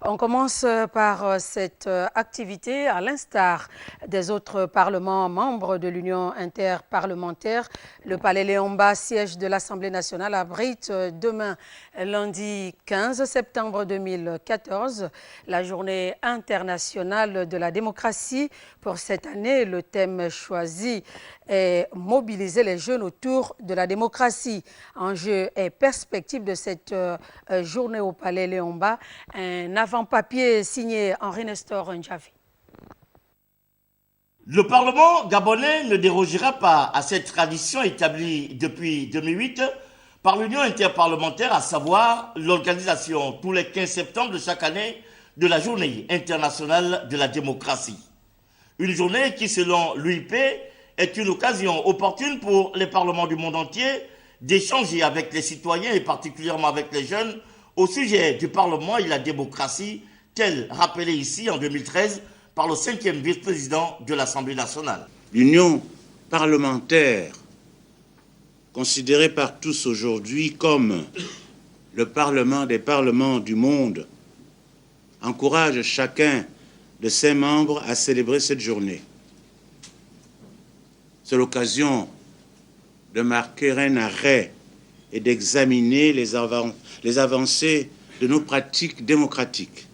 On commence par cette activité, à l'instar des autres parlements membres de l'Union interparlementaire. Le Palais Léon-Mba, siège de l'Assemblée nationale, abrite demain, lundi 15 septembre 2014, la journée internationale de la démocratie. Pour cette année, le thème choisi est mobiliser les jeunes autour de la démocratie. Enjeux et perspectives de cette journée au Palais Léon-Mba. Un avant-papier signé Henri Nestor Ndjavi. Le Parlement gabonais ne dérogera pas à cette tradition établie depuis 2008 par l'Union interparlementaire, à savoir l'organisation tous les 15 septembre de chaque année de la Journée internationale de la démocratie. Une journée qui, selon l'UIP, est une occasion opportune pour les parlements du monde entier d'échanger avec les citoyens et particulièrement avec les jeunes au sujet du Parlement et la démocratie, tel rappelé ici en 2013 par le 5e vice-président de l'Assemblée nationale. L'Union parlementaire, considérée par tous aujourd'hui comme le Parlement des parlements du monde, encourage chacun de ses membres à célébrer cette journée. C'est l'occasion de marquer un arrêt et d'examiner les avancées de nos pratiques démocratiques.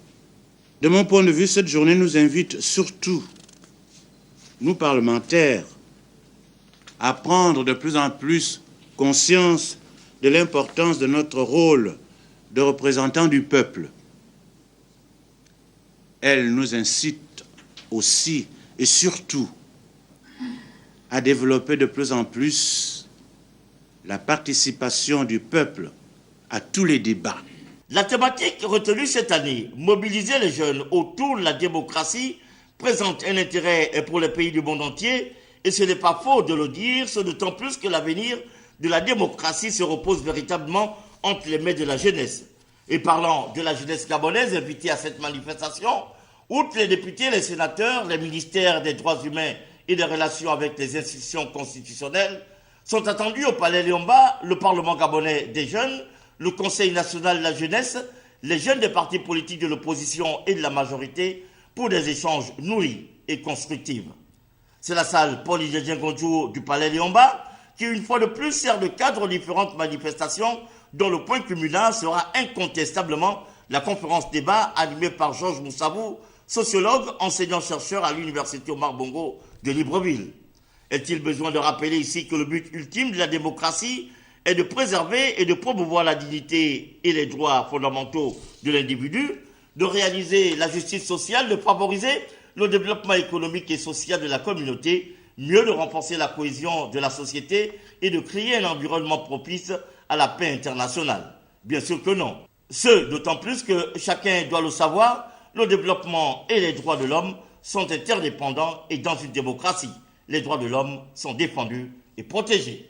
De mon point de vue, cette journée nous invite surtout, nous parlementaires, à prendre de plus en plus conscience de l'importance de notre rôle de représentants du peuple. Elle nous incite aussi et surtout à développer de plus en plus la participation du peuple à tous les débats. La thématique retenue cette année, mobiliser les jeunes autour de la démocratie, présente un intérêt pour les pays du monde entier, et ce n'est pas faux de le dire, ce d'autant plus que l'avenir de la démocratie se repose véritablement entre les mains de la jeunesse. Et parlant de la jeunesse gabonaise invitée à cette manifestation, outre les députés, les sénateurs, les ministères des droits humains et des relations avec les institutions constitutionnelles, sont attendus au Palais Léon-Mba le Parlement gabonais des jeunes, le Conseil national de la jeunesse, les jeunes des partis politiques de l'opposition et de la majorité pour des échanges nourris et constructifs. C'est la salle Paul Idjedjengonjo du Palais Léon-Mba qui, une fois de plus, sert de cadre aux différentes manifestations dont le point culminant sera incontestablement la conférence débat animée par Georges Moussabou, sociologue, enseignant-chercheur à l'Université Omar Bongo de Libreville. Est-il besoin de rappeler ici que le but ultime de la démocratie est de préserver et de promouvoir la dignité et les droits fondamentaux de l'individu, de réaliser la justice sociale, de favoriser le développement économique et social de la communauté, mieux de renforcer la cohésion de la société et de créer un environnement propice à la paix internationale? Bien sûr que non. Ce, d'autant plus que chacun doit le savoir, le développement et les droits de l'homme sont interdépendants et dans une démocratie, les droits de l'homme sont défendus et protégés.